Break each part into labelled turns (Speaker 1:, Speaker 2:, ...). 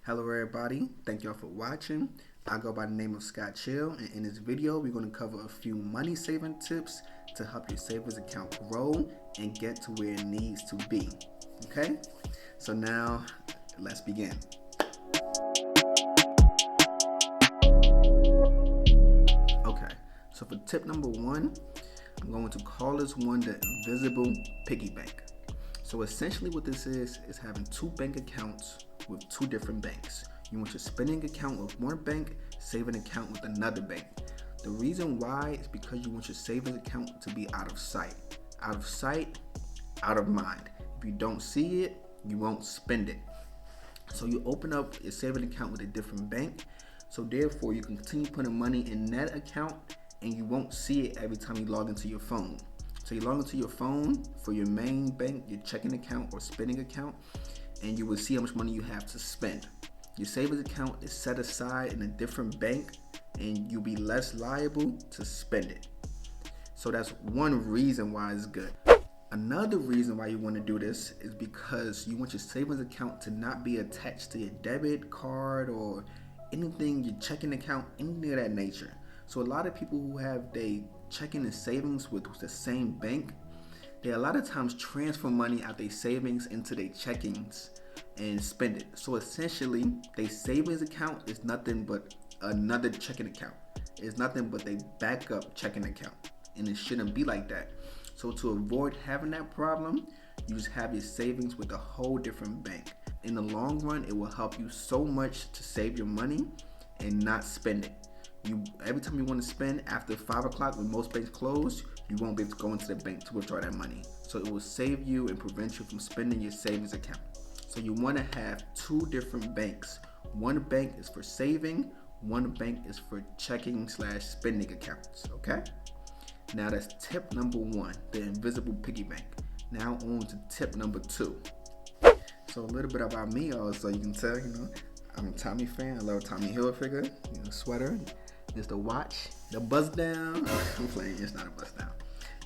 Speaker 1: Hello everybody, thank y'all for watching. I go by the name of Scott Chill, and in this video we're going to cover a few money saving tips to help your savings account grow and get to where it needs to be. Okay, so now let's begin. Okay, so for tip number one, I'm going to call this one the invisible piggy bank. So essentially what this is having two bank accounts with two different banks. You want your spending account with one bank, saving account with another bank. The reason why is because you want your savings account to be out of sight. Out of sight, out of mind. If you don't see it, you won't spend it. So you open up your saving account with a different bank. So therefore you can continue putting money in that account and you won't see it every time you log into your phone. So you log into your phone for your main bank, your checking account or spending account, and you will see how much money you have to spend. Your savings account is set aside in a different bank and you'll be less liable to spend it. So that's one reason why it's good. Another reason why you want to do this is because you want your savings account to not be attached to your debit card or anything, your checking account, anything of that nature. So a lot of people who have their checking and savings with the same bank, they a lot of times transfer money out their savings into their checkings and spend it. So essentially, their savings account is nothing but another checking account. It's nothing but their backup checking account, and it shouldn't be like that. So to avoid having that problem, you just have your savings with a whole different bank. In the long run, it will help you so much to save your money and not spend it. Every time you want to spend after 5 o'clock when most banks close, you won't be able to go into the bank to withdraw that money. So it will save you and prevent you from spending your savings account. So you want to have two different banks. One bank is for saving, one bank is for checking/spending accounts, okay? Now that's tip number one, the invisible piggy bank. Now on to tip number two. So a little bit about me also, you can tell, I'm a Tommy fan. I love Tommy Hilfiger, sweater. It's the watch, the bust down. I'm playing, it's not a bust down.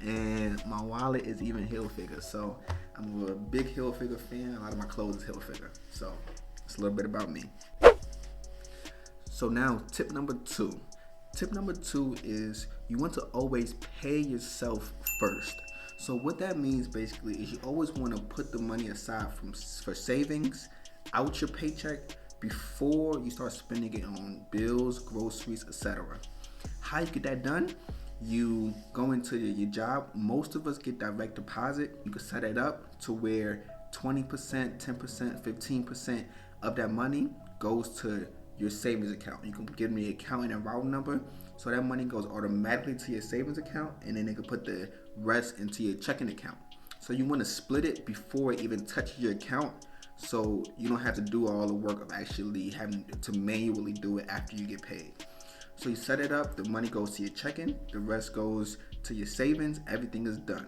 Speaker 1: And my wallet is even Hilfiger. So I'm a big Hilfiger fan. A lot of my clothes is Hilfiger. So it's a little bit about me. So now tip number two. Tip number two is you want to always pay yourself first. So what that means basically is you always want to put the money aside for savings out your paycheck before you start spending it on bills, groceries, etc. How you get that done? You go into your job. Most of us get direct deposit. You can set it up to where 20%, 10%, 15% of that money goes to your savings account. You can give me the account and routing number, so that money goes automatically to your savings account, and then they can put the rest into your checking account. So you want to split it before it even touches your account, so you don't have to do all the work of actually having to manually do it after you get paid. So you set it up, the money goes to your checking, the rest goes to your savings, everything is done.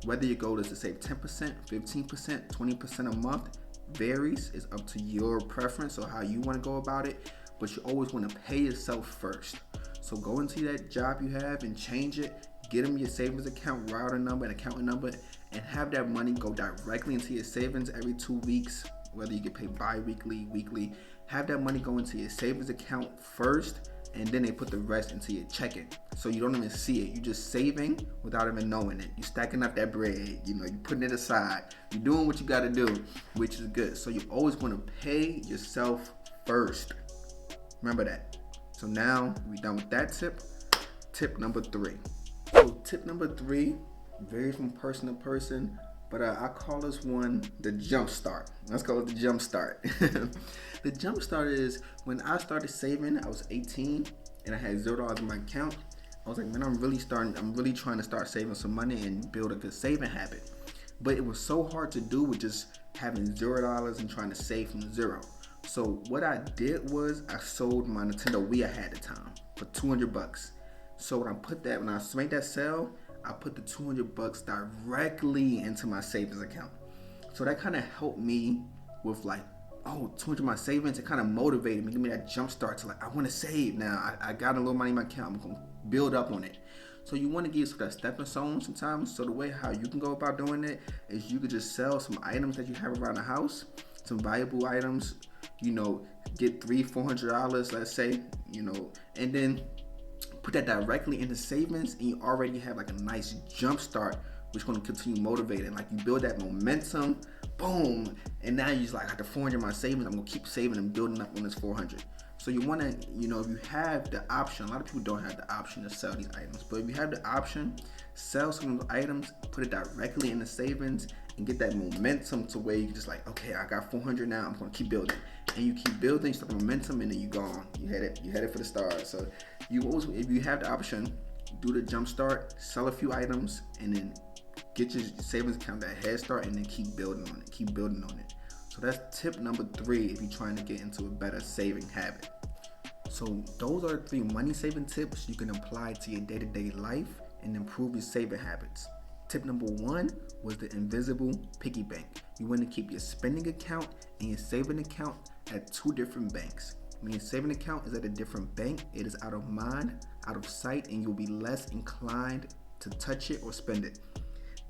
Speaker 1: Whether your goal is to save 10%, 15%, 20% a month, varies. It's up to your preference or how you want to go about it, but you always want to pay yourself first. So go into that job you have and change it, get them your savings account routing number and account number, and have that money go directly into your savings every 2 weeks, whether you get paid bi-weekly, weekly. Have that money go into your savings account first, and then they put the rest into your checking. So you don't even see it. You're just saving without even knowing it. You're stacking up that bread, you're putting it aside. You're doing what you gotta do, which is good. So you always wanna pay yourself first. Remember that. So now we're done with that tip. Tip number three. So tip number three varies from person to person, but I call this one the jump start. Let's call it the jump start. The jump start is when I started saving, I was 18 and I had $0 in my account. I was like, man, I'm really trying to start saving some money and build a good saving habit. But it was so hard to do with just having $0 and trying to save from zero. So what I did was I sold my Nintendo Wii I had at the time for $200. So when I made that sale, I put the $200 directly into my savings account. So that kind of helped me with $200 my savings. It kind of motivated me, give me that jump start to I want to save now. I got a little money in my account. I'm going to build up on it. So you want to give yourself that stepping stone sometimes. So the way how you can go about doing it is you could just sell some items that you have around the house some valuable items, get $300-$400, let's say, and then put that directly into savings, and you already have like a nice jump start, which is going to continue motivating. Like you build that momentum, boom, and now you just like, I got the 400 in my savings, I'm going to keep saving and building up on this 400. So you want to, if you have the option, a lot of people don't have the option to sell these items, but if you have the option, sell some of the items, put it directly in the savings, and get that momentum to where you just like, okay, I got 400 now, I'm going to keep building. And you keep building, you start the momentum, and then you go on. You headed for the stars. So you always, if you have the option, do the jump start, sell a few items, and then get your savings account that head start, and then keep building on it. So that's tip number 3 if you're trying to get into a better saving habit. So those are 3 money saving tips you can apply to your day-to-day life and improve your saving habits. Tip number 1 was the invisible piggy bank. You want to keep your spending account and your saving account at 2 different banks. When your saving account is at a different bank, it is out of mind, out of sight, and you'll be less inclined to touch it or spend it.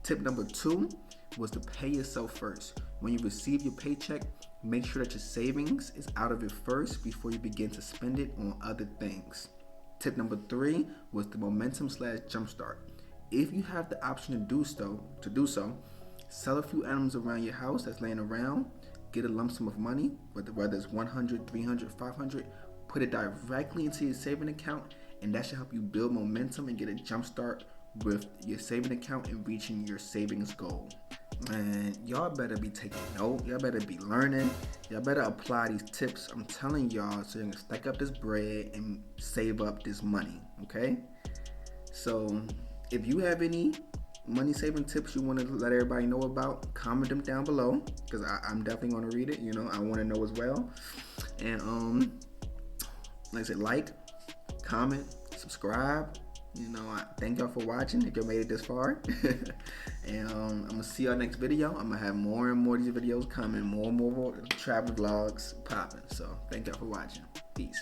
Speaker 1: Tip number 2 was to pay yourself first. When you receive your paycheck, make sure that your savings is out of it first before you begin to spend it on other things. Tip number 3 was the momentum/jumpstart. If you have the option to do so, sell a few items around your house that's laying around, get a lump sum of money, whether it's 100, 300, 500, put it directly into your saving account, and that should help you build momentum and get a jump start with your saving account and reaching your savings goal. Man, y'all better be taking note. Y'all better be learning. Y'all better apply these tips I'm telling y'all, so you can stack up this bread and save up this money, okay? So if you have any money saving tips you want to let everybody know about, comment them down below, because I'm definitely going to read it. I want to know as well. And like I said, like, comment, subscribe. I thank y'all for watching if you made it this far. And I'm gonna see y'all next video. I'm gonna have more and more of these videos coming, more and more travel vlogs popping. So thank y'all for watching. Peace.